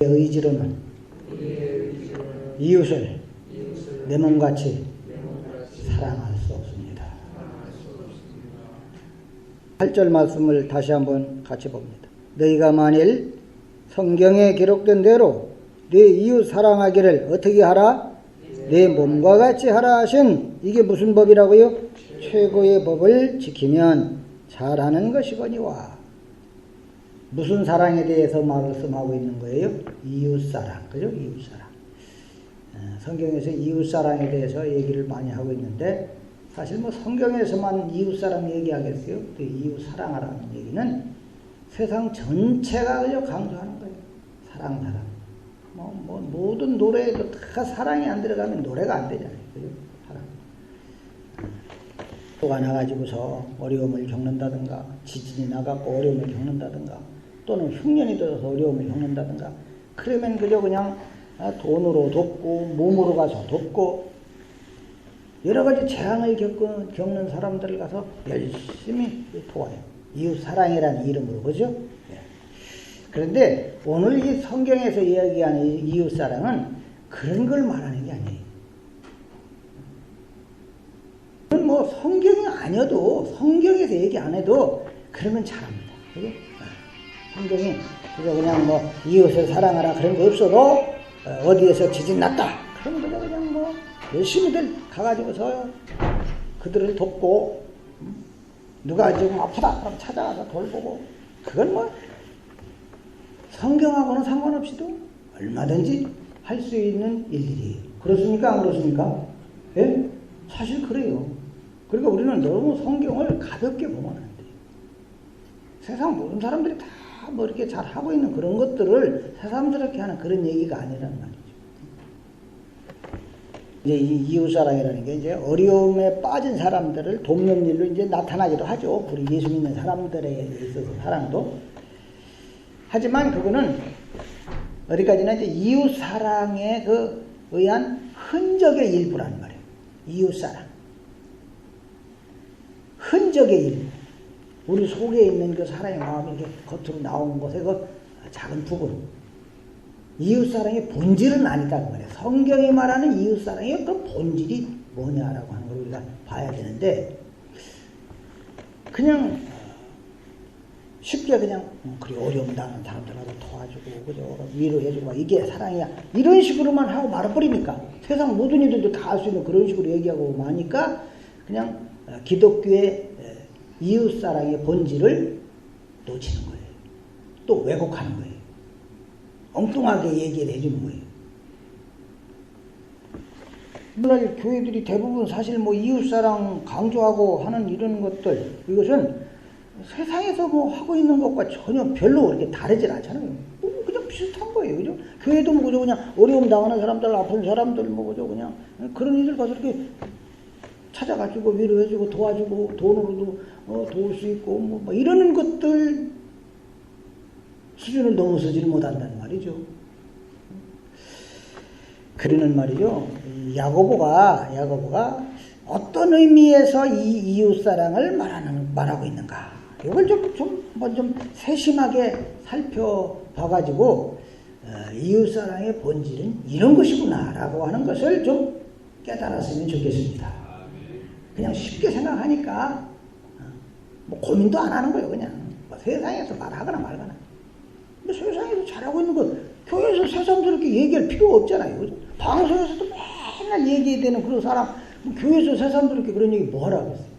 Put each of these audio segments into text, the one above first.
의지로는 이웃을 내 몸같이 사랑할 수 없습니다. 8절 말씀을 다시 한번 같이 봅니다. 너희가 만일 성경에 기록된 대로 네 이웃 사랑하기를 어떻게 하라? 내 몸과 같이 하라 하신 이게 무슨 법이라고요? 최고의 법을 지키면 잘하는 것이거니와. 무슨 사랑에 대해서 말씀하고 있는 거예요? 이웃사랑. 그죠? 이웃사랑. 성경에서 이웃사랑에 대해서 얘기를 많이 하고 있는데 사실 뭐 성경에서만 이웃사랑 얘기하겠어요? 그 이웃사랑하라는 얘기는 세상 전체가 그저 강조하는 거예요. 사랑. 모든 노래에도 다 사랑이 안 들어가면 노래가 안 되잖아요. 그죠? 사랑. 또가 나가지고서 어려움을 겪는다든가, 지진이 나갖고 어려움을 겪는다든가, 또는 흉년이 들어서 어려움을 겪는다든가, 그러면 그저 그냥 돈으로 돕고, 몸으로 가서 돕고, 여러 가지 재앙을 겪는 사람들을 가서 열심히 도와요. 이웃사랑이라는 이름으로, 그죠? 그런데 오늘 이 성경에서 이야기하는 이웃사랑은 그런 걸 말하는 게 아니에요. 그건 뭐 성경이 아니어도, 성경에서 얘기 안 해도 그러면 잘합니다. 그죠? 성경이 그냥 뭐 이웃을 사랑하라 그런 거 없어도 어디에서 지진 났다. 그럼 그냥 뭐 열심히들 가가지고서 그들을 돕고, 누가 지금 아프다 그럼 찾아가서 돌보고, 그건 뭐 성경하고는 상관없이도 얼마든지 할 수 있는 일들이에요. 그렇습니까? 안 그렇습니까? 예? 사실 그래요. 그러니까 우리는 너무 성경을 가볍게 보면 안 돼요. 세상 모든 사람들이 다 뭐 이렇게 잘 하고 있는 그런 것들을 새삼스럽게 하는 그런 얘기가 아니라는 말이죠. 이제 이 이웃사랑이라는 게 이제 어려움에 빠진 사람들을 돕는 일로 이제 나타나기도 하죠. 우리 예수 믿는 사람들에 있어서 사랑도. 하지만 그거는 어디까지나 이제 이웃사랑에 의한 흔적의 일부라는 말이에요. 이웃사랑. 흔적의 일부. 우리 속에 있는 그 사랑의 마음이 이렇게 겉으로 나오는 곳에 그 작은 부분. 이웃사랑의 본질은 아니다 그 말이에요. 성경이 말하는 이웃사랑의 그 본질이 뭐냐라고 하는 걸 우리가 봐야 되는데, 그냥 쉽게 그냥 그리 어려움 당하는 사람들하고 도와주고 그죠? 위로해주고 이게 사랑이야 이런 식으로만 하고 말아버리니까, 세상 모든 이들도 다 할 수 있는 그런 식으로 얘기하고 마니까 그냥 기독교의 이웃사랑의 본질을 놓치는 거예요. 또 왜곡하는 거예요. 엉뚱하게 얘기를 해주는 거예요. 오늘날 교회들이 대부분 사실 뭐 이웃사랑 강조하고 하는 이런 것들, 이것은 세상에서 뭐 하고 있는 것과 전혀 별로 그렇게 다르질 않잖아요. 그냥 비슷한 거예요. 그죠? 교회도 뭐 그냥 어려움 당하는 사람들, 아픈 사람들 뭐 그죠? 그냥 그런 이들 가서 이렇게 찾아가지고 위로해주고 도와주고 돈으로도 도울 수 있고 뭐 이러는 것들 수준을 넘어서지를 못한다는 말이죠. 그러는 말이죠. 야고보가 어떤 의미에서 이 이웃사랑을 말하고 있는가. 이걸 좀 세심하게 살펴봐가지고, 이웃사랑의 본질은 이런 것이구나라고 하는 것을 좀 깨달았으면 좋겠습니다. 그냥 쉽게 생각하니까, 뭐 고민도 안 하는 거예요, 그냥. 뭐 세상에서 말하거나 말거나. 뭐 세상에서 잘하고 있는 거, 교회에서 새삼스럽게 얘기할 필요가 없잖아요. 그죠? 방송에서도 맨날 얘기해야 되는 그런 사람, 뭐 교회에서 새삼스럽게 그런 얘기 뭐 하라고 했어요?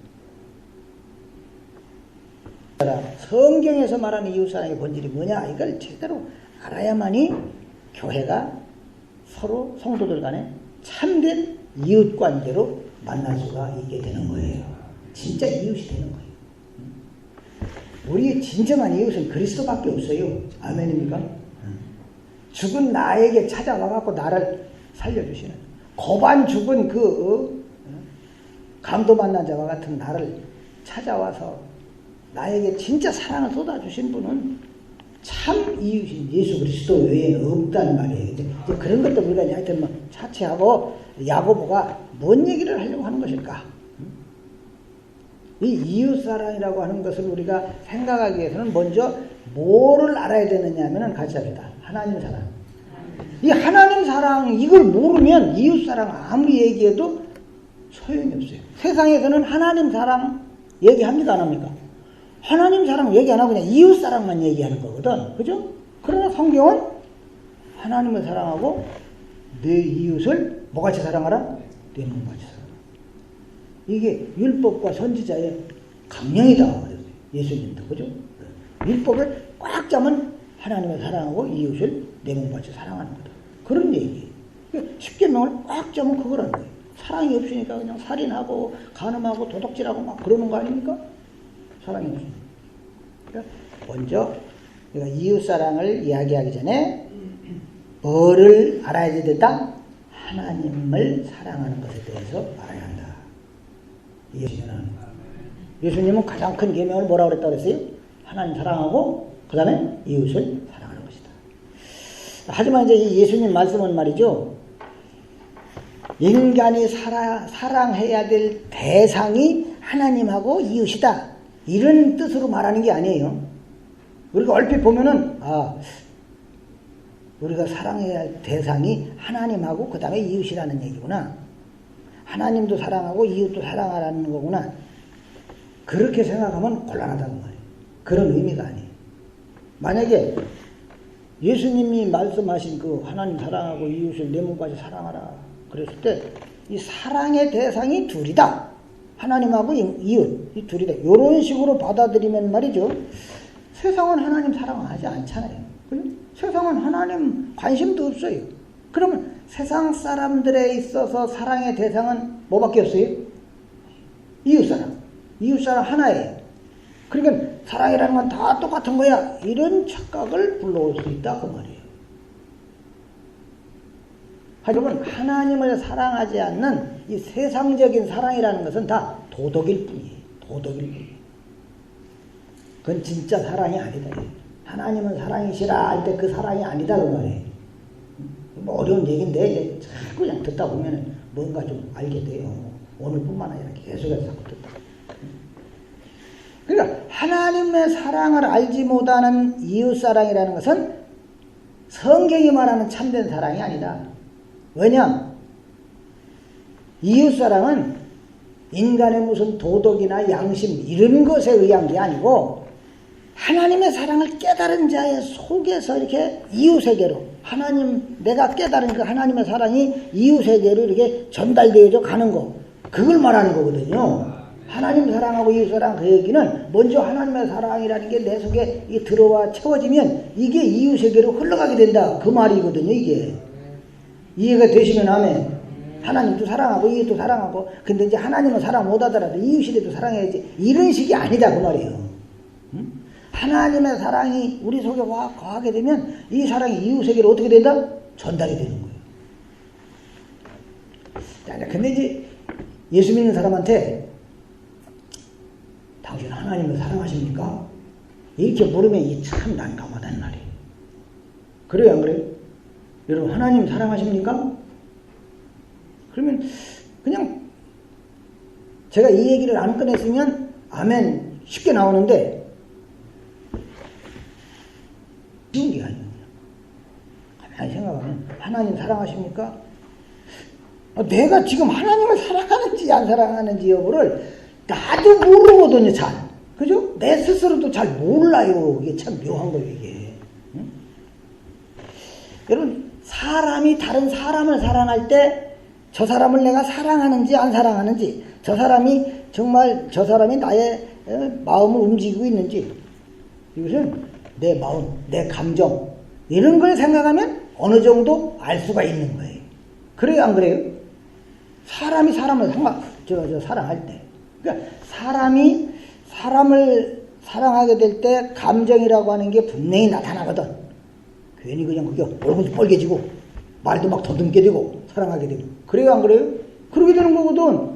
성경에서 말하는 이웃사랑의 본질이 뭐냐, 이걸 제대로 알아야만이 교회가 서로 성도들 간에 참된 이웃관계로 만날 수가 있게 되는 거예요. 진짜 이웃이 되는 거예요. 우리의 진정한 이웃은 그리스도밖에 없어요. 아멘입니까? 죽은 나에게 찾아와갖고 나를 살려주시는, 고반 죽은 강도 만난 자와 같은 나를 찾아와서 나에게 진짜 사랑을 쏟아주신 분은 참 이웃인 예수 그리스도 외에는 없다는 말이에요. 이제 그런 것도 우리가 이제 하여튼 뭐 차치하고, 야고보가 뭔 얘기를 하려고 하는 것일까? 이 이웃사랑이라고 하는 것을 우리가 생각하기 위해서는 먼저 뭐를 알아야 되느냐 하면은 같이 합시다. 하나님 사랑. 이 하나님 사랑 이걸 모르면 이웃 사랑 아무리 얘기해도 소용이 없어요. 세상에서는 하나님 사랑 얘기합니까 안 합니까? 하나님 사랑 얘기 안 하고 그냥 이웃 사랑만 얘기하는 거거든. 그죠? 그러나 성경은 하나님을 사랑하고 내 이웃을 뭐같이 사랑하라? 내 몸같이 사랑하라. 이게 율법과 선지자의 강령이다. 예수님도 그죠? 율법을 꽉 잡으면 하나님을 사랑하고 이웃을 내 몸같이 사랑하는 거다. 그런 얘기예요. 십계명을 꽉 잡으면 그거라는 거예요. 사랑이 없으니까 그냥 살인하고 간음하고 도둑질하고 막 그러는 거 아닙니까? 사랑이 없으니까. 그러니까 먼저 우리가 이웃사랑을 이야기하기 전에 뭐를 알아야 된다? 하나님을 사랑하는 것에 대해서 알아야 한다. 예수님은 가장 큰 계명을 뭐라고 그랬다고 그랬어요? 하나님 사랑하고 그 다음에 이웃을 사랑하는 것이다. 하지만 이제 이 예수님 말씀은 말이죠. 인간이 사랑해야 될 대상이 하나님하고 이웃이다. 이런 뜻으로 말하는 게 아니에요. 우리가 얼핏 보면은 우리가 사랑해야 할 대상이 하나님하고 그 다음에 이웃이라는 얘기구나. 하나님도 사랑하고 이웃도 사랑하라는 거구나. 그렇게 생각하면 곤란하다는 말이에요. 그런 의미가 아니에요. 만약에 예수님이 말씀하신 그 하나님 사랑하고 이웃을 내 몸까지 사랑하라 그랬을 때 이 사랑의 대상이 둘이다. 하나님하고 이웃 이 둘이다. 이런 식으로 받아들이면 말이죠. 세상은 하나님 사랑하지 않잖아요. 그죠? 세상은 하나님 관심도 없어요. 그러면 세상 사람들에 있어서 사랑의 대상은 뭐밖에 없어요? 이웃사랑. 이웃사랑 하나예요. 그러니까 사랑이라는 건 다 똑같은 거야. 이런 착각을 불러올 수 있다 그 말이에요. 하지만 하나님을 사랑하지 않는 이 세상적인 사랑이라는 것은 다 도덕일 뿐이에요. 도덕일 뿐이에요. 그건 진짜 사랑이 아니다. 하나님은 사랑이시라 할 때 그 사랑이 아니다 그 말이에요. 뭐 어려운 얘기인데 자꾸 그냥 듣다 보면 뭔가 좀 알게 돼요. 오늘뿐만 아니라 계속해서 자꾸 듣다. 그러니까 하나님의 사랑을 알지 못하는 이웃사랑이라는 것은 성경이 말하는 참된 사랑이 아니다. 왜냐? 이웃사랑은 인간의 무슨 도덕이나 양심 이런 것에 의한 게 아니고 하나님의 사랑을 깨달은 자의 속에서 이렇게 이웃에게로 내가 깨달은 그 하나님의 사랑이 이웃에게로 이렇게 전달되어져 가는 거 그걸 말하는 거거든요. 하나님 사랑하고 이웃 사랑 그 얘기는 먼저 하나님의 사랑이라는 게 내 속에 들어와 채워지면 이게 이웃에게로 흘러가게 된다 그 말이거든요. 이게 이해가 되시면 아멘. 하나님도 사랑하고 이웃도 사랑하고 근데 이제 하나님은 사랑 못하더라도 이웃이라도 사랑해야지 이런 식이 아니다 그 말이에요. 하나님의 사랑이 우리 속에 와 거하게 되면 이 사랑이 이웃에게로 어떻게 된다? 전달이 되는 거예요. 자, 근데 이제 예수 믿는 사람한테 당신 하나님을 사랑하십니까? 이렇게 물으면 이게 참 난감하다는 말이에요. 그래요 안 그래요? 여러분 하나님 사랑하십니까? 그러면 그냥 제가 이 얘기를 안 꺼냈으면 아멘 쉽게 나오는데 쉬운 게 아니에요. 가만히 생각하면 하나님 사랑하십니까? 내가 지금 하나님을 사랑하는지 안 사랑하는지 여부를 나도 모르거든요. 잘. 그죠? 내 스스로도 잘 몰라요. 이게 참 묘한 거예요. 이게. 응? 여러분 사람이 다른 사람을 사랑할 때 저 사람을 내가 사랑하는지 안 사랑하는지 저 사람이 정말 저 사람이 나의 마음을 움직이고 있는지 이것은 내 마음, 내 감정 이런 걸 생각하면 어느 정도 알 수가 있는 거예요. 그래요 안 그래요? 사람이 사람을 사랑할 때 그러니까 사람이 사람을 사랑하게 될 때 감정이라고 하는 게 분명히 나타나거든. 괜히 그냥 그게 얼굴도 빨개지고 말도 막 더듬게 되고 사랑하게 되고 그래요 안 그래요? 그렇게 되는 거거든.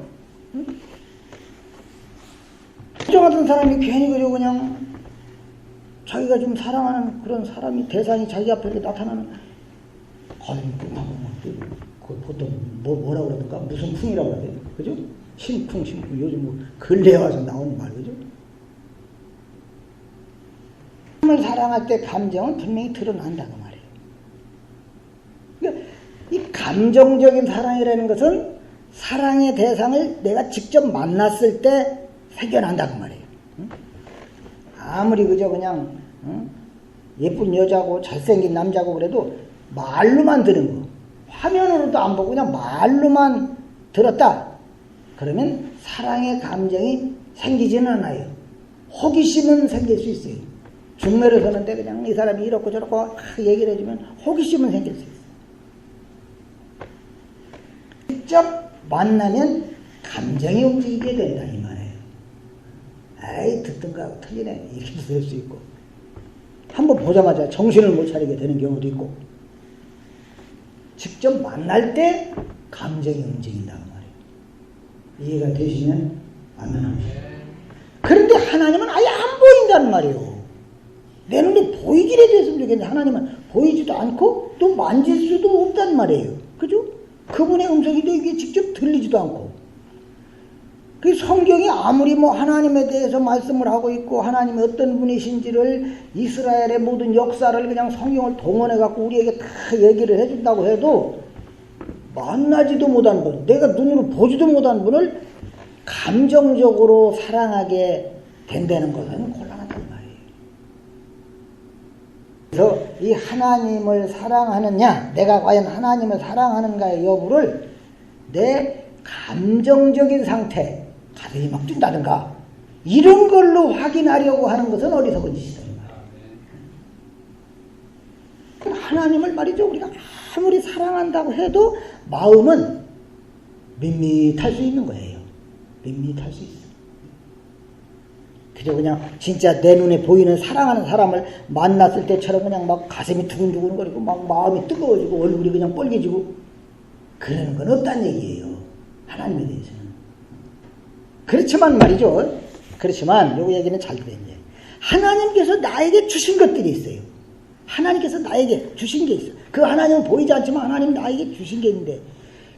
부정하던 사람이 괜히 그냥 자기가 좀 사랑하는 그런 사람이 대상이 자기 앞에 이렇게 나타나는 그 보통 뭐라고 그러던가 무슨 풍이라고 그래야 돼 그죠? 심풍 요즘 뭐 근래에 와서 나오는 말 그죠? 사람을 사랑할 때 감정은 분명히 드러난다 그 말이에요. 감정적인 사랑이라는 것은 사랑의 대상을 내가 직접 만났을 때 생겨난다고 말이에요. 아무리 그저 그냥 예쁜 여자고 잘생긴 남자고 그래도 말로만 들은 거, 화면으로도 안 보고 그냥 말로만 들었다. 그러면 사랑의 감정이 생기지는 않아요. 호기심은 생길 수 있어요. 중매를 서는데 그냥 이 사람이 이렇고 저렇고 얘기를 해주면 호기심은 생길 수 있어요. 직접 만나면 감정이 움직이게 된다 이 말이에요. 에이 듣던가 틀리네 이렇게 될 수 있고, 한번 보자마자 정신을 못 차리게 되는 경우도 있고, 직접 만날 때 감정이 움직인다고 말이에요. 이해가 되시면 만나합니다. 그런데 하나님은 아예 안 보인다는 말이에요. 내 눈에 보이기라도 했으면 좋겠는데 하나님은 보이지도 않고 또 만질 수도 없단 말이에요. 그죠? 그분의 음성이 이게 직접 들리지도 않고. 그 성경이 아무리 뭐 하나님에 대해서 말씀을 하고 있고 하나님이 어떤 분이신지를 이스라엘의 모든 역사를 그냥 성경을 동원해 갖고 우리에게 다 얘기를 해준다고 해도 만나지도 못한 분, 내가 눈으로 보지도 못한 분을 감정적으로 사랑하게 된다는 것은 곤란하단 말이에요. 그래서 이 하나님을 사랑하느냐, 내가 과연 하나님을 사랑하는가의 여부를 내 감정적인 상태, 가슴이 막 뛴다든가 이런 걸로 확인하려고 하는 것은 어리석은 짓이다. 하나님을 말이죠, 우리가 아무리 사랑한다고 해도 마음은 밋밋할 수 있는 거예요. 밋밋할 수 있어. 그저 그냥 진짜 내 눈에 보이는 사랑하는 사람을 만났을 때처럼 그냥 막 가슴이 두근두근거리고 막 마음이 뜨거워지고 얼굴이 그냥 빨개지고 그러는 건 없다는 얘기예요. 하나님에 대해서는. 그렇지만 말이죠. 그렇지만 요 얘기는 잘 들었네. 하나님께서 나에게 주신 것들이 있어요. 하나님께서 나에게 주신 게 있어요. 그 하나님은 보이지 않지만 하나님 나에게 주신 게 있는데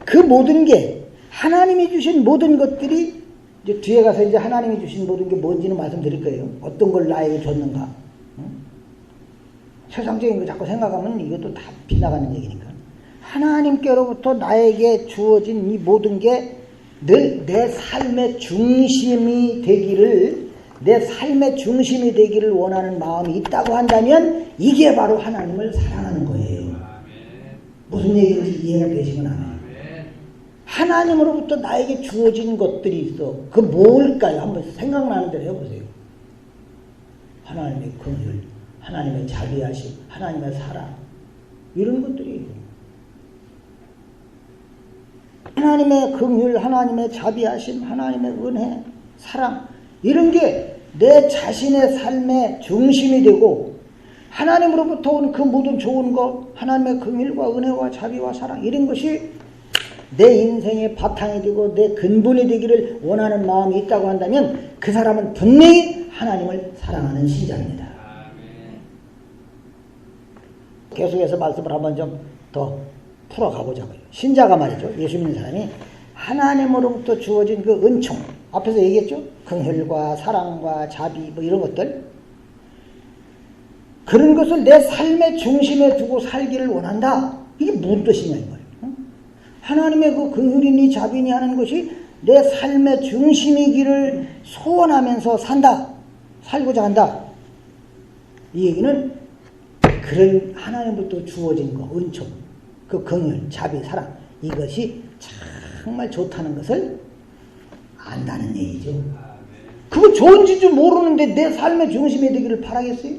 그 모든 게 하나님이 주신 모든 것들이 이제 뒤에 가서 이제 하나님이 주신 모든 게 뭔지는 말씀드릴 거예요. 어떤 걸 나에게 줬는가. 세상적인 거 자꾸 생각하면 이것도 다 빗나가는 얘기니까. 하나님께로부터 나에게 주어진 이 모든 게 늘 내 삶의 중심이 되기를, 내 삶의 중심이 되기를 원하는 마음이 있다고 한다면 이게 바로 하나님을 사랑하는 거예요. 무슨 얘기인지 이해가 되시구나. 하나님으로부터 나에게 주어진 것들이 있어. 그 뭘까요? 한번 생각나는 대로 해보세요. 하나님의 긍휼, 하나님의 자비하심, 하나님의 사랑, 이런 것들이에요. 하나님의 긍휼, 하나님의 자비하심, 하나님의 은혜, 사랑, 이런 게 내 자신의 삶의 중심이 되고 하나님으로부터 온 그 모든 좋은 것, 하나님의 긍휼과 은혜와 자비와 사랑, 이런 것이 내 인생의 바탕이 되고 내 근본이 되기를 원하는 마음이 있다고 한다면 그 사람은 분명히 하나님을 사랑하는 신자입니다. 계속해서 말씀을 한번 좀 더 풀어가보자고요. 신자가 말이죠. 예수 믿는 사람이 하나님으로부터 주어진 그 은총, 앞에서 얘기했죠. 긍휼과 사랑과 자비 뭐 이런 것들, 그런 것을 내 삶의 중심에 두고 살기를 원한다. 이게 무슨 뜻이냐 이 말이에요. 하나님의 그 긍휼이니 자비니 하는 것이 내 삶의 중심이기를 소원하면서 산다. 살고자 한다. 이 얘기는 그런 하나님부터 주어진 거, 은총, 그 긍휼, 자비, 사랑, 이것이 정말 좋다는 것을 안다는 얘기죠. 그거 좋은지 좀 모르는데 내 삶의 중심이 되기를 바라겠어요?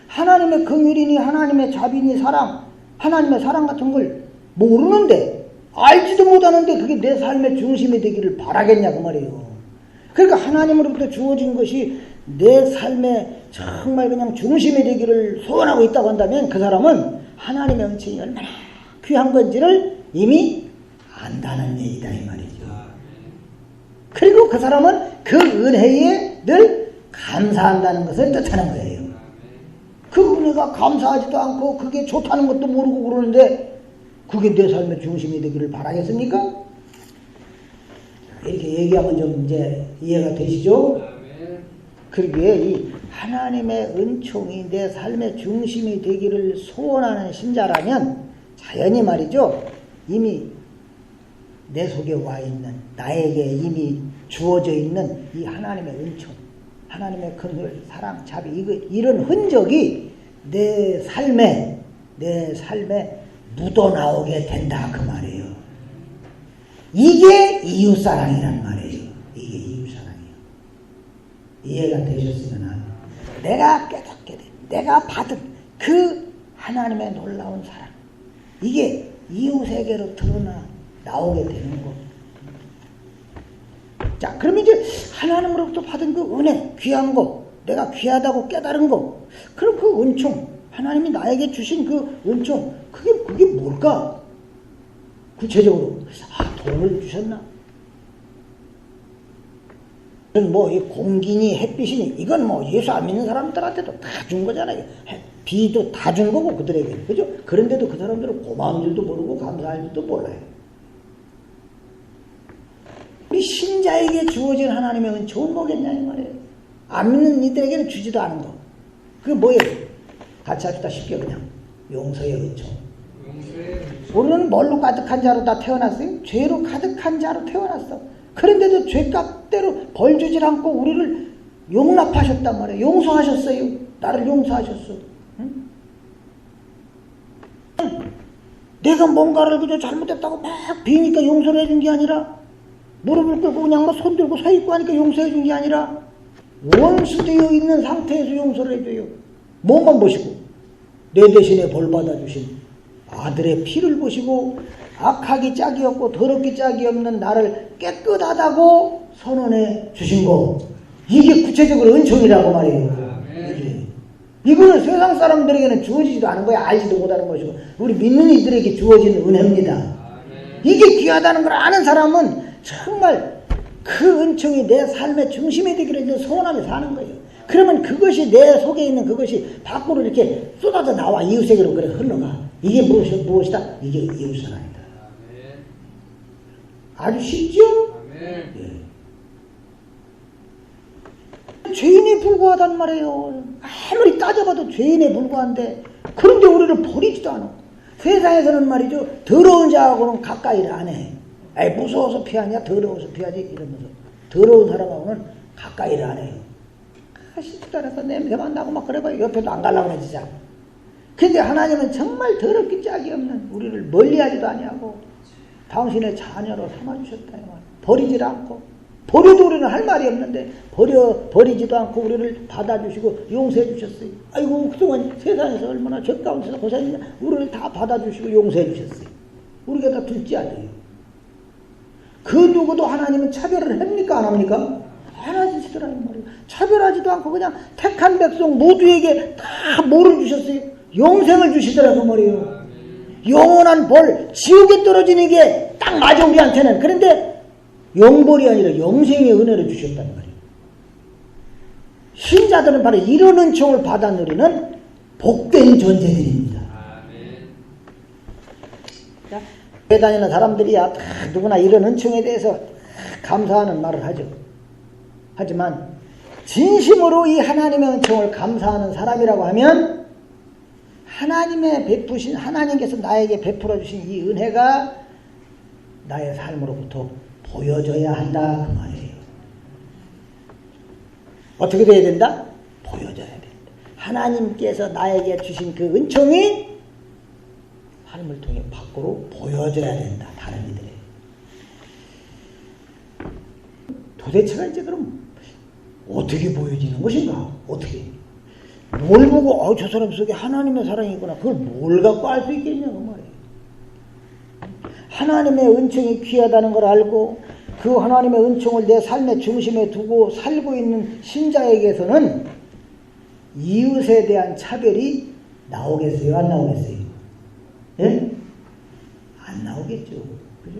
하나님의 긍휼이니 하나님의 자비니 사랑, 하나님의 사랑 같은 걸 모르는데, 알지도 못하는데 그게 내 삶의 중심이 되기를 바라겠냐 그 말이에요. 그러니까 하나님으로부터 주어진 것이 내 삶의 정말 그냥 중심이 되기를 소원하고 있다고 한다면 그 사람은 하나님의 은총이 얼마나 귀한 건지를 이미 안다는 얘기다 이 말이죠. 그리고 그 사람은 그 은혜에 늘 감사한다는 것을 뜻하는 거예요. 그 은혜가 감사하지도 않고 그게 좋다는 것도 모르고 그러는데 그게 내 삶의 중심이 되기를 바라겠습니까? 이렇게 얘기하면 좀 이제 이해가 되시죠? 그러기에 이 하나님의 은총이 내 삶의 중심이 되기를 소원하는 신자라면 자연히 말이죠. 이미 내 속에 와 있는, 나에게 이미 주어져 있는 이 하나님의 은총, 하나님의 긍휼, 사랑, 자비, 이런 흔적이 내 삶에 묻어나오게 된다 그 말이에요. 이게 이웃사랑이란 말이에요. 이게 이웃사랑이에요. 이해가 되셨으면 내가 깨닫게 돼, 내가 받은 그 하나님의 놀라운 사랑, 이게 이웃에게로 나오게 되는 거. 자, 그럼 이제 하나님으로부터 받은 그 은혜, 귀한 거, 내가 귀하다고 깨달은 거, 그럼 그 은총, 하나님이 나에게 주신 그 은총, 그게 뭘까? 구체적으로, 돈을 주셨나? 이 공기니 햇빛이니, 이건 예수 안 믿는 사람들한테도 다 준 거잖아요. 비도 다 준 거고, 그들에게. 그죠? 그런데도 그 사람들은 고마운 줄도 모르고 감사할 줄도 몰라요. 우리 신자에게 주어진 하나님의 은총은 뭐겠냐, 이 말이에요. 안 믿는 이들에게는 주지도 않은 거. 그게 뭐예요? 같이 합시다, 쉽게 그냥. 용서의 은총. 우리는 뭘로 가득한 자로 다 태어났어요? 죄로 가득한 자로 태어났어. 그런데도 죄값대로 벌 주질 않고 우리를 용납하셨단 말이에요. 용서하셨어요. 나를 용서하셨어. 응? 내가 뭔가를 그저 잘못했다고 막 비니까 용서를 해준 게 아니라, 무릎을 꿇고 그냥 손 들고 서 있고 하니까 용서해 준 게 아니라, 원수되어 있는 상태에서 용서를 해줘요. 몸만 보시고 내 대신에 벌 받아주신 아들의 피를 보시고 악하기 짝이 없고 더럽기 짝이 없는 나를 깨끗하다고 선언해 주신 거, 이게 구체적으로 은총이라고 말이에요. 이거는 세상 사람들에게는 주어지지도 않은 거야. 알지도 못하는 것이고, 우리 믿는 이들에게 주어진 은혜입니다. 이게 귀하다는 걸 아는 사람은 정말 그 은총이 내 삶의 중심이 되기를 소원하며 사는 거예요. 그러면 그것이 내 속에 있는 그것이 밖으로 이렇게 쏟아져 나와. 이웃에게로 그래 흘러가. 이게 무엇이다? 이게 이웃사랑이다. 아주 쉽죠? 예. 죄인에 불과하단 말이에요. 아무리 따져봐도 죄인에 불과한데, 그런데 우리를 버리지도 않아. 세상에서는 말이죠, 더러운 자하고는 가까이를 안 해. 무서워서 피하냐? 더러워서 피하지? 이러면서 더러운 사람하고는 가까이를 안 해요. 시집살아서 냄새만 나고 막 그래봐요. 옆에도 안 가려고 그래 진짜. 근데 하나님은 정말 더럽기 짝이 없는 우리를 멀리하지도 아니하고 당신의 자녀로 삼아주셨다. 버리질 않고, 버려도 우리는 할 말이 없는데 버리지도 않고 우리를 받아주시고 용서해 주셨어요. 아이고, 그동안 세상에서 얼마나 죄 가운데서 고생했냐. 우리를 다 받아주시고 용서해 주셨어요. 우리가 다 둘째 아니에요. 그 누구도 하나님은 차별을 합니까 안 합니까? 안 하시더라 이 말이에요. 차별하지도 않고 그냥 택한 백성 모두에게 다 뭐를 주셨어요? 영생을 주시더라 그 말이에요. 영원한 벌, 지옥에 떨어지는 게 딱 맞아 우리한테는. 그런데 영벌이 아니라 영생의 은혜를 주셨단 말이에요. 신자들은 바로 이런 은총을 받아 누리는 복된 존재들입니다. 교회 다니는 사람들이야 다 누구나 이런 은총에 대해서 감사하는 말을 하죠. 하지만 진심으로 이 하나님의 은총을 감사하는 사람이라고 하면, 하나님의 베푸신, 하나님께서 나에게 베풀어 주신 이 은혜가 나의 삶으로부터 보여져야 한다 그 말이에요. 어떻게 돼야 된다? 보여져야 된다. 하나님께서 나에게 주신 그 은총이 삶을 통해 밖으로 보여져야 된다. 다른 이들에게. 도대체가 이제 그럼 어떻게 보여지는 것인가? 어떻게? 뭘 보고 저 사람 속에 하나님의 사랑이구나. 그걸 뭘 갖고 알 수 있겠냐고 말이에요. 하나님의 은총이 귀하다는 걸 알고 그 하나님의 은총을 내 삶의 중심에 두고 살고 있는 신자에게서는 이웃에 대한 차별이 나오겠어요? 안 나오겠어요? 예? 안 나오겠죠. 그죠?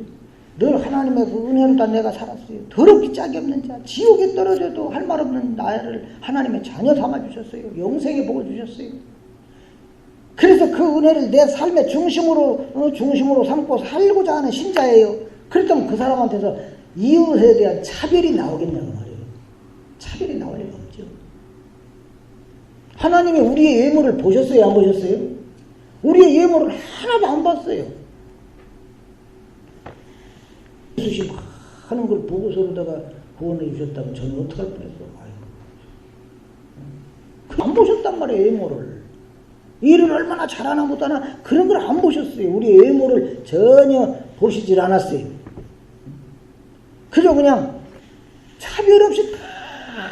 늘 하나님의 그 은혜로 다 내가 살았어요. 더럽기 짝이 없는 자, 지옥에 떨어져도 할 말 없는 나를 하나님의 자녀 삼아주셨어요. 영생의 복을 주셨어요. 그래서 그 은혜를 내 삶의 중심으로 삼고 살고자 하는 신자예요. 그렇다면 그 사람한테서 이웃에 대한 차별이 나오겠냐고 말이에요. 차별이 나올 리가 없죠. 하나님이 우리의 예물을 보셨어요? 안 보셨어요? 우리의 예물을 하나도 안 봤어요. 예수님 하는 걸 보고서로다가 구원해 주셨다면 저는 어떡할 뻔했어. 안 보셨단 말이에요, 외모를. 일을 얼마나 잘하나 못하나 그런 걸 안 보셨어요. 우리 외모를 전혀 보시질 않았어요. 그저 그냥 차별 없이 다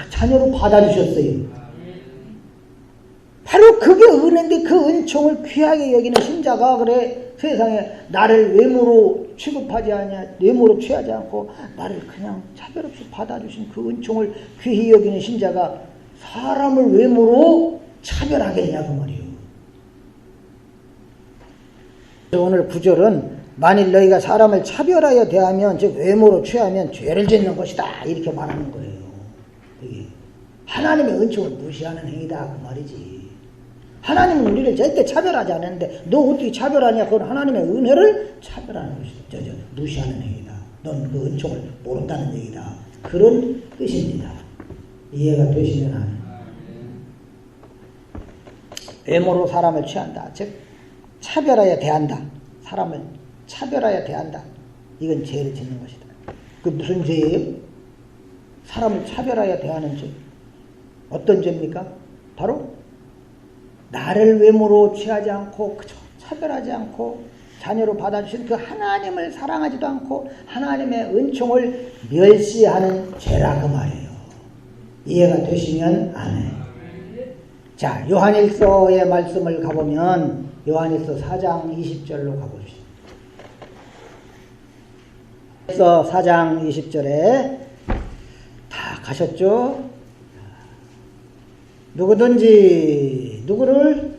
자녀로 받아주셨어요. 바로 그게 은혜인데 그 은총을 귀하게 여기는 신자가 그래 세상에 나를 외모로 취급하지 않냐, 외모로 취하지 않고 나를 그냥 차별 없이 받아주신 그 은총을 귀히 여기는 신자가 사람을 외모로 차별하겠냐 그 말이에요. 오늘 구절은 만일 너희가 사람을 차별하여 대하면 즉 외모로 취하면 죄를 짓는 것이다 이렇게 말하는 거예요. 이게 하나님의 은총을 무시하는 행위다 그 말이지. 하나님은 우리를 절대 차별하지 않는데 너 어떻게 차별하냐? 그건 하나님의 은혜를 차별하는 것이다. 무시하는 행위다. 넌 그 은총을 모른다는 얘기다. 그런 뜻입니다. 이해가 되시면 하는. 외모로 사람을 취한다. 즉 차별하여 대한다. 사람을 차별하여 대한다. 이건 죄를 짓는 것이다. 그 무슨 죄예요? 사람을 차별하여 대하는 죄. 어떤 죄입니까? 바로 나를 외모로 취하지 않고 그저 차별하지 않고 자녀로 받아주신 그 하나님을 사랑하지도 않고 하나님의 은총을 멸시하는 죄라 그 말이에요. 이해가 되시면 아멘. 자, 요한일서의 말씀을 가보면 요한일서 4장 20절로 가봅시다. 요한일서 4장 20절에 다 가셨죠? 누구든지 누구를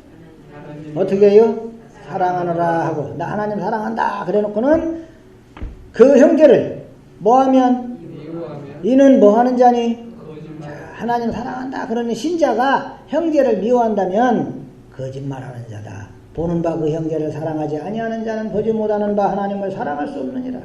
어떻게 해요? 사랑하노라 하고 나 하나님 사랑한다 그래놓고는 그 형제를 뭐하면 이는 뭐하는 자니? 자, 하나님 사랑한다 그러니 신자가 형제를 미워한다면 거짓말하는 자다. 보는 바 그 형제를 사랑하지 아니하는 자는 보지 못하는 바 하나님을 사랑할 수 없느니라.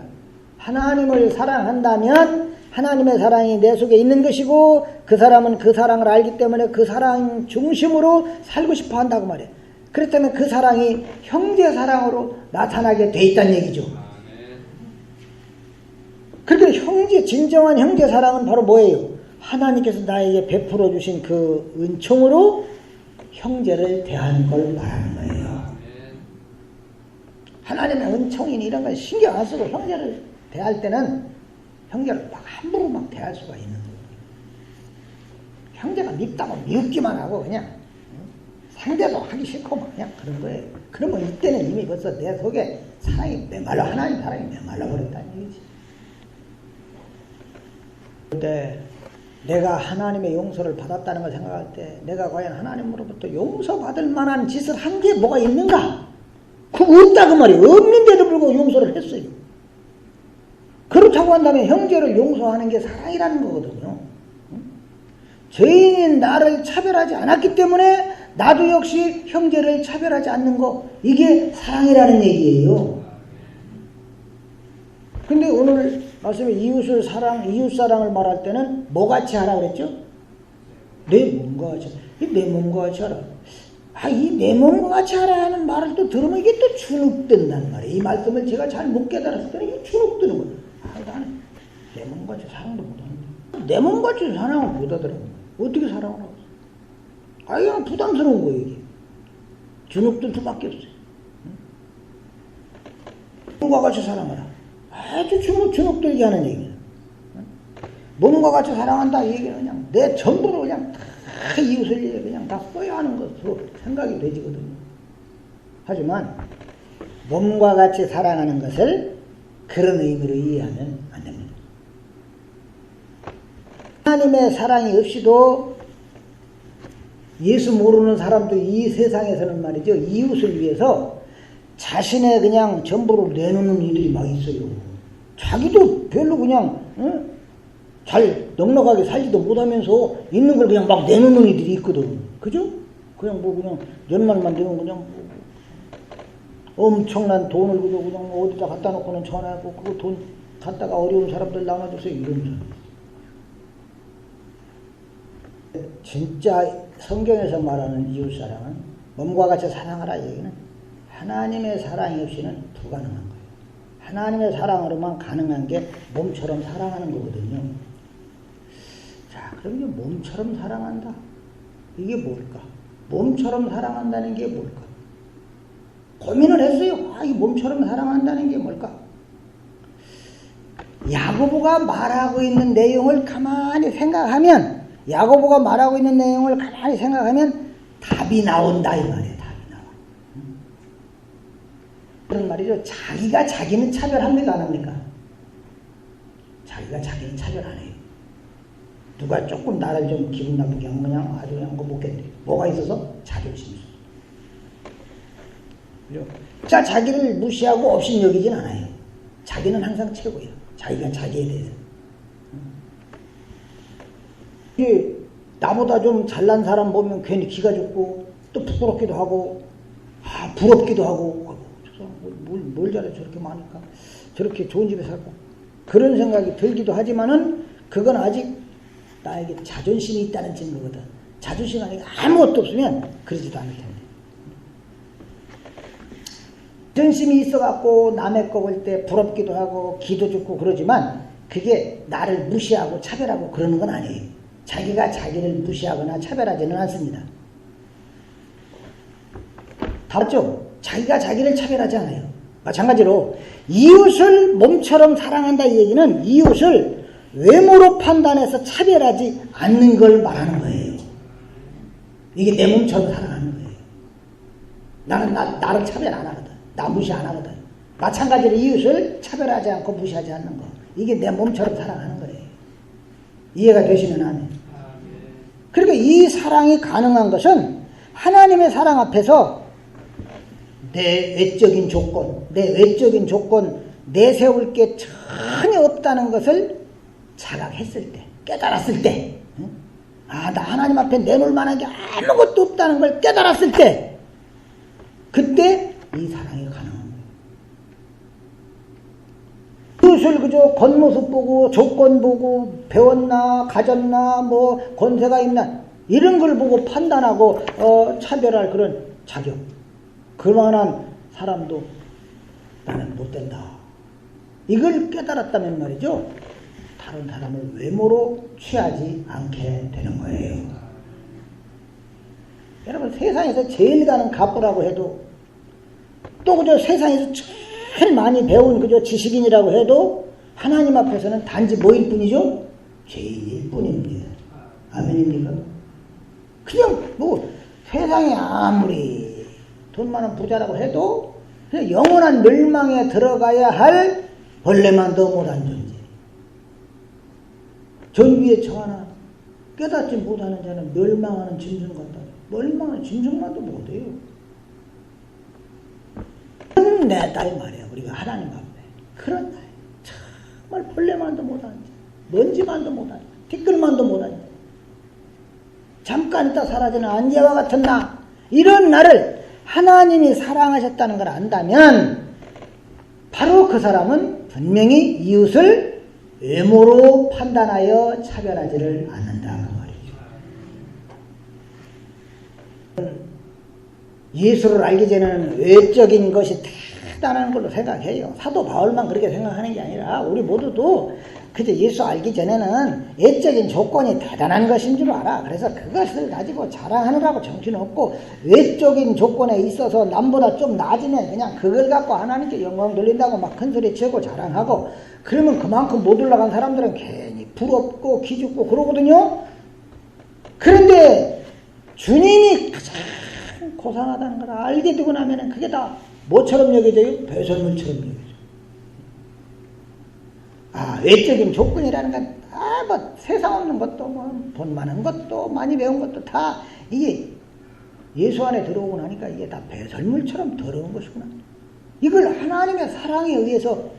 하나님을 사랑한다면 하나님의 사랑이 내 속에 있는 것이고 그 사람은 그 사랑을 알기 때문에 그 사랑 중심으로 살고 싶어 한다고 말해. 그렇다면 그 사랑이 형제 사랑으로 나타나게 돼 있다는 얘기죠. 그러니까 형제, 진정한 형제 사랑은 바로 뭐예요? 하나님께서 나에게 베풀어 주신 그 은총으로 형제를 대하는 걸 말하는 거예요. 하나님의 은총이니 이런 걸 신경 안 쓰고 형제를 대할 때는 형제를 막 함부로 막 대할 수가 있는 거예요. 형제가 밉다고 미웃기만 하고 그냥 상대도 하기 싫고 막 그냥 그런 거예요. 그러면 이때는 이미 벌써 내 속에 사랑이 메말라, 하나님 사랑이 메말라 버렸다는 얘기지. 그때 내가 하나님의 용서를 받았다는 걸 생각할 때 내가 과연 하나님으로부터 용서받을 만한 짓을 한 게 뭐가 있는가? 그거 없다 그 말이에요. 없는데도 불구하고 용서를 했어요. 그렇다고 한다면 형제를 용서하는 게 사랑이라는 거거든요. 죄인인 나를 차별하지 않았기 때문에 나도 역시 형제를 차별하지 않는 거, 이게 사랑이라는 얘기예요. 근데 오늘 말씀에 이웃을 사랑, 이웃사랑을 말할 때는 뭐같이 하라 그랬죠? 내 몸과 같이, 내 몸과 같이 하라. 이 내 몸과 같이 하라 하는 말을 또 들으면 이게 또 주눅든단 말이에요. 이 말씀을 제가 잘 못 깨달았을 때는 이게 주눅드는 거예요. 나는 내 몸같이 사랑도 못하는데. 내 몸같이 사랑을 못하더라고요. 어떻게 사랑을 하고 있어요? 이건 부담스러운 거예요, 이게. 주눅들 수밖에 없어요. 몸과 같이 사랑하라. 아주 주눅들게 하는 얘기예요. 몸과 같이 사랑한다, 이 얘기는 그냥 내 전부로 그냥 다 이웃을 그냥 다 써야 하는 것으로 생각이 되지거든요. 하지만, 몸과 같이 사랑하는 것을 그런 의미로 이해하면 안 됩니다. 하나님의 사랑이 없이도 예수 모르는 사람도 이 세상에서는 말이죠. 이웃을 위해서 자신의 그냥 전부를 내놓는 이들이 막 있어요. 자기도 별로 그냥 잘 넉넉하게 살지도 못하면서 있는 걸 그냥 막 내놓는 이들이 있거든. 그죠? 그냥 그냥 연말만 되면 그냥 엄청난 돈을 그냥 어디다 갖다 놓고는 전화하고 그거 돈 갖다가 어려운 사람들 나눠주세요 이런 사람. 진짜 성경에서 말하는 이웃사랑은 몸과 같이 사랑하라 얘기는 하나님의 사랑이 없이는 불가능한 거예요. 하나님의 사랑으로만 가능한 게 몸처럼 사랑하는 거거든요. 자, 그럼 이제 몸처럼 사랑한다. 이게 뭘까? 몸처럼 사랑한다는 게 뭘까? 고민을 했어요. 아, 이 몸처럼 사랑한다는 게 뭘까? 야고보가 말하고 있는 내용을 가만히 생각하면, 야고보가 말하고 있는 내용을 가만히 생각하면 답이 나온다, 이 말이에요. 답이 나와. 그런 말이죠. 자기가 자기는 차별합니까, 안 합니까? 자기가 자기는 차별 안 해요. 누가 조금 나를 좀 기분 나쁘게 하면 그냥 아주 그냥 거 못겠네. 뭐가 있어서? 자존심이 있어서. 그죠? 자, 자기를 무시하고 없인 여기진 않아요. 자기는 항상 최고예요. 자기가 자기에 대해서. 이게 나보다 좀 잘난 사람 보면 괜히 기가 죽고 또 부끄럽기도 하고 부럽기도 하고 저 사람 뭘 잘해 저렇게 많으니까 저렇게 좋은 집에 살까 그런 생각이 들기도 하지만은 그건 아직 나에게 자존심이 있다는 증거거든. 자존심 안에 아무것도 없으면 그러지도 않을 텐데. 자존심이 있어갖고 남의 거 볼 때 부럽기도 하고 기도 죽고 그러지만 그게 나를 무시하고 차별하고 그러는 건 아니에요. 자기가 자기를 무시하거나 차별하지는 않습니다. 다 맞죠? 자기가 자기를 차별하지 않아요. 마찬가지로 이웃을 몸처럼 사랑한다 이 얘기는 이웃을 외모로 판단해서 차별하지 않는 걸 말하는 거예요. 이게 내 몸처럼 사랑하는 거예요. 나는 나를 차별 안 하거든. 나 무시 안 하거든. 마찬가지로 이웃을 차별하지 않고 무시하지 않는 거. 이게 내 몸처럼 사랑하는 거예요. 이해가 되시면 아멘. 그러니까 이 사랑이 가능한 것은 하나님의 사랑 앞에서 내 외적인 조건, 내세울 게 전혀 없다는 것을 자각했을 때, 깨달았을 때, 나 하나님 앞에 내놓을 만한 게 아무것도 없다는 걸 깨달았을 때, 그때 이 사랑이 가능한 거예요. 이웃을 그저 겉모습 보고, 조건 보고, 배웠나, 가졌나, 뭐, 권세가 있나, 이런 걸 보고 판단하고, 차별할 그런 자격. 그만한 사람도 나는 못 된다. 이걸 깨달았다면 말이죠. 다른 사람을 외모로 취하지 않게 되는 거예요. 여러분 세상에서 제일 가는 갑부라고 해도 또 그저 세상에서 제일 많이 배운 그저 지식인이라고 해도 하나님 앞에서는 단지 뭐일 뿐이죠? 죄인일 뿐입니다. 아멘입니까? 그냥 뭐 세상에 아무리 돈 많은 부자라고 해도 그냥 영원한 멸망에 들어가야 할 벌레만도 못한 존재. 전위에 처하나 깨닫지 못하는 자는 멸망하는 짐승 같다. 멸망하는 짐승만도 못해요. 그런 내다 이 말이야. 우리가 하나님 앞에 그런 날 정말 벌레만도 못하는 자, 먼지만도 못하는 자, 티끌만도 못하는 자, 잠깐 있다 사라지는 안개와 같은 나, 이런 나를 하나님이 사랑하셨다는 걸 안다면 바로 그 사람은 분명히 이웃을 외모로 판단하여 차별하지를 않는다 그 말이죠. 예수를 알기 전에는 외적인 것이 대단한 걸로 생각해요. 사도 바울만 그렇게 생각하는 게 아니라 우리 모두도 그저 예수 알기 전에는 외적인 조건이 대단한 것인 줄 알아. 그래서 그것을 가지고 자랑하느라고 정신없고 외적인 조건에 있어서 남보다 좀 나아지면 그냥 그걸 갖고 하나님께 영광 돌린다고 막 큰소리 치고 자랑하고 그러면 그만큼 못 올라간 사람들은 괜히 부럽고 기죽고 그러거든요. 그런데 주님이 가장 고상하다는 걸 알게 되고 나면 그게 다 뭐처럼 여겨져요? 배설물처럼 여겨져요. 외적인 조건이라는 건 뭐 세상 없는 것도 뭐 돈 많은 것도 많이 배운 것도 다 이게 예수 안에 들어오고 나니까 이게 다 배설물처럼 더러운 것이구나. 이걸 하나님의 사랑에 의해서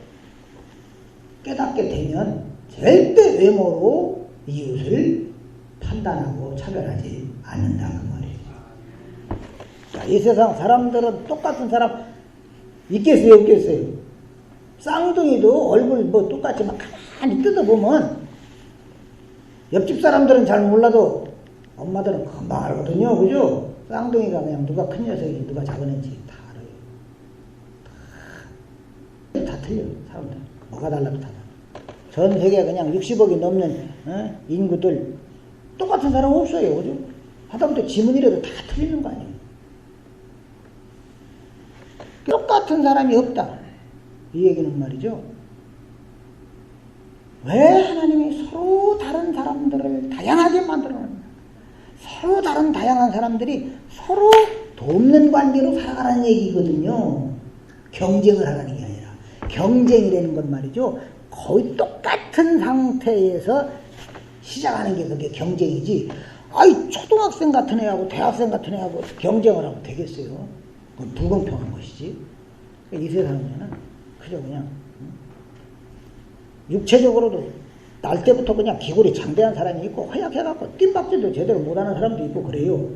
깨닫게 되면 절대 외모로 이웃을 판단하고 차별하지 않는다 그 말이에요. 자, 이 세상 사람들은 똑같은 사람 있겠어요 없겠어요? 쌍둥이도 얼굴 뭐 똑같이 막 가만히 뜯어보면 옆집 사람들은 잘 몰라도 엄마들은 금방 알거든요. 그죠? 쌍둥이가 그냥 누가 큰 녀석이 누가 작은 애인지 다 알아요. 다 틀려. 사람들 뭐가 달라도 다. 전 세계 그냥 60억이 넘는 인구들 똑같은 사람 없어요. 그죠? 하다못해 지문이라도 다 틀리는 거 아니에요. 똑같은 사람이 없다. 이 얘기는 말이죠. 왜 하나님이 서로 다른 사람들을 다양하게 만들어놨나? 서로 다른 다양한 사람들이 서로 돕는 관계로 살아가라는 얘기거든요. 경쟁을 하라는 게 아니라. 경쟁이라는 건 말이죠. 거의 똑같은 상태에서 시작하는 게 그게 경쟁이지. 아이, 초등학생 같은 애하고 대학생 같은 애하고 경쟁을 하면 되겠어요. 그건 불공평한 것이지. 이 세상에는 그저 그냥 육체적으로도 날 때부터 그냥 기골이 장대한 사람이 있고 허약해갖고 뜀박질도 제대로 못하는 사람도 있고 그래요.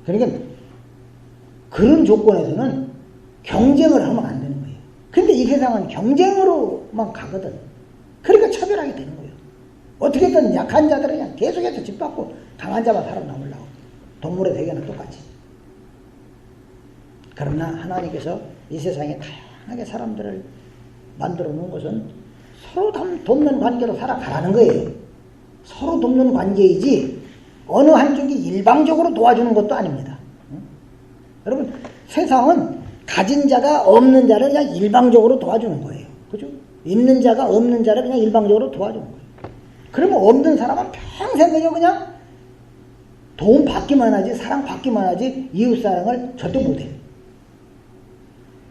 그러니까 그런 조건에서는 경쟁을 하면 안 되는 거예요. 근데 이 세상은 경쟁으로만 가거든. 그러니까 차별하게 되는 거예요. 어떻게든 약한 자들은 그냥 계속해서 짓밟고 강한 자만 살아남으려고. 동물의 대개는 똑같이. 그러나 하나님께서 이 세상에 다양하게 사람들을 만들어 놓은 것은 서로 돕는 관계로 살아가라는 거예요. 서로 돕는 관계이지 어느 한쪽이 일방적으로 도와주는 것도 아닙니다. 여러분, 세상은 가진 자가 없는 자를 그냥 일방적으로 도와주는 거예요. 그죠? 있는 자가 없는 자를 그냥 일방적으로 도와주는 거예요. 그러면 없는 사람은 평생 그냥 도움 받기만 하지, 사랑 받기만 하지, 이웃 사랑을 절대 못해요.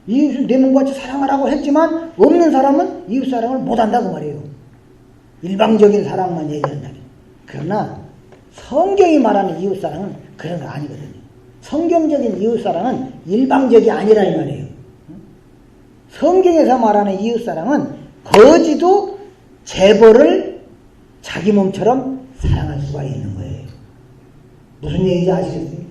이웃을 내 몸같이 사랑하라고 했지만 없는 사람은 이웃 사랑을 못한다고 말이에요. 일방적인 사랑만 얘기한다. 그러나 성경이 말하는 이웃 사랑은 그런 거 아니거든요. 성경적인 이웃 사랑은 일방적이 아니라 이 말이에요. 성경에서 말하는 이웃 사랑은 거지도 재벌을 자기 몸처럼 사랑할 수가 있는 거예요. 무슨 얘기인지 아시겠어요?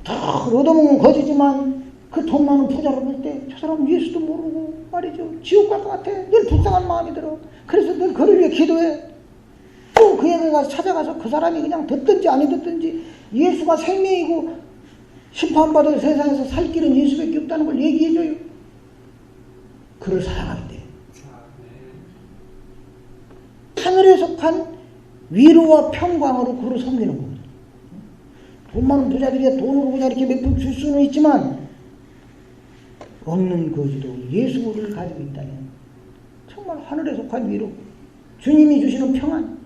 다 얻어먹는 거지지만 그 돈 많은 부자를 볼 때 저 사람 예수도 모르고 말이죠. 지옥 갈 것 같아. 늘 불쌍한 마음이 들어. 그래서 늘 그를 위해 기도해. 또 그 애가 가서 찾아가서 그 사람이 그냥 듣든지 안 듣든지 예수가 생명이고 심판받을 세상에서 살 길은 예수밖에 없다는 걸 얘기해줘요. 그를 사랑할 때. 하늘에 속한 위로와 평강으로 그를 섬기는 겁니다. 돈 많은 부자들이 돈으로 그냥 이렇게 몇 푼 줄 수는 있지만 없는 거지도 예수를 가지고 있다면 정말 하늘에 속한 위로, 주님이 주시는 평안,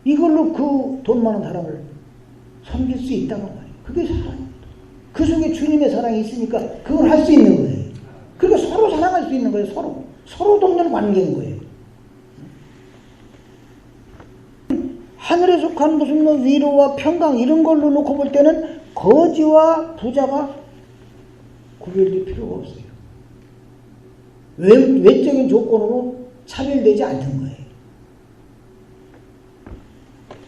이걸로 그 돈 많은 사람을 섬길 수 있다는 말이에요. 그게 사랑입니다. 그 속에 주님의 사랑이 있으니까 그걸 할 수 있는 거예요. 그러니까 서로 사랑할 수 있는 거예요. 서로 돕는 관계인 거예요. 하늘에 속한 무슨 위로와 평강 이런 걸로 놓고 볼 때는 거지와 부자가 구별될 필요가 없어요. 외적인 조건으로 차별되지 않는 거예요.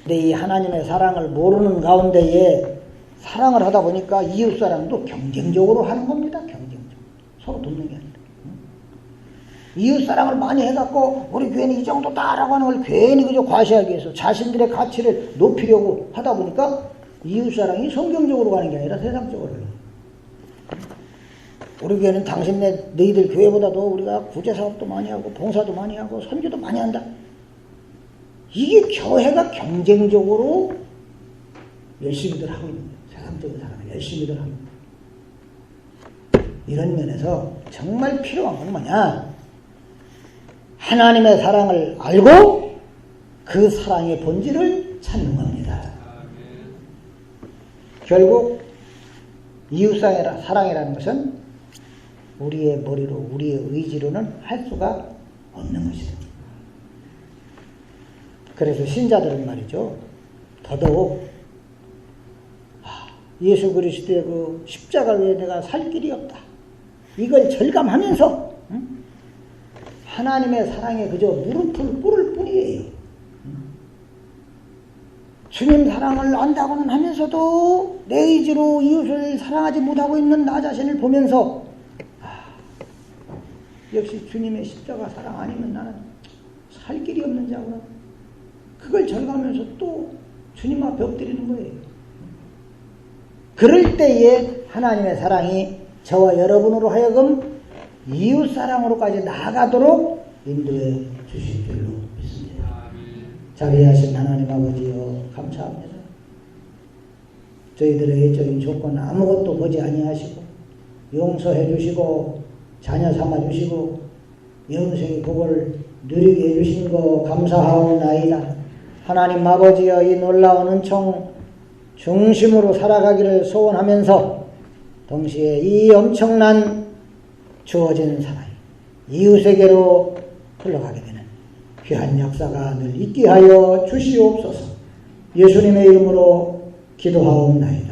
근데 이 하나님의 사랑을 모르는 가운데에 사랑을 하다 보니까 이웃 사랑도 경쟁적으로 하는 겁니다. 경쟁적으로. 서로 돕는 게 아니라. 이웃 사랑을 많이 해갖고 우리 교회는 이 정도다라고 하는 걸 괜히 그저 과시하기 위해서 자신들의 가치를 높이려고 하다 보니까 이웃 사랑이 성경적으로 가는 게 아니라 세상적으로 가는 거예요. 우리 교회는 너희들 교회보다도 우리가 구제사업도 많이 하고 봉사도 많이 하고 선교도 많이 한다. 이게 교회가 경쟁적으로 열심히들 하고 있는 거예요. 세상적인 사람은 열심히들 하고 있는 거예요. 이런 면에서 정말 필요한 건 뭐냐? 하나님의 사랑을 알고 그 사랑의 본질을 찾는 겁니다. 결국 이웃 사랑이라는 것은 우리의 머리로, 우리의 의지로는 할 수가 없는 것이다. 그래서 신자들은 말이죠. 더더욱 예수 그리스도의 그 십자가 외에 내가 살 길이 없다. 이걸 절감하면서 하나님의 사랑에 그저 무릎을 꿇을 뿐이에요. 주님 사랑을 안다고는 하면서도 내 의지로 이웃을 사랑하지 못하고 있는 나 자신을 보면서 역시 주님의 십자가 사랑 아니면 나는 살 길이 없는 자구나. 그걸 절감하면서 또 주님 앞에 엎드리는 거예요. 그럴 때에 하나님의 사랑이 저와 여러분으로 하여금 이웃사랑으로까지 나아가도록 인도해 주실 줄로 믿습니다. 자비하신 하나님 아버지여 감사합니다. 저희들의 외적인 조건 아무것도 보지 아니하시고 용서해 주시고 자녀 삼아 주시고 영생의 복을 누리게 해주신 거 감사하옵나이다. 하나님 아버지여 이 놀라운 은총 중심으로 살아가기를 소원하면서 동시에 이 엄청난 주어진 사랑이 이웃에게로 흘러가게 되는 귀한 역사가 늘 있게 하여 주시옵소서. 예수님의 이름으로 기도하옵나이다.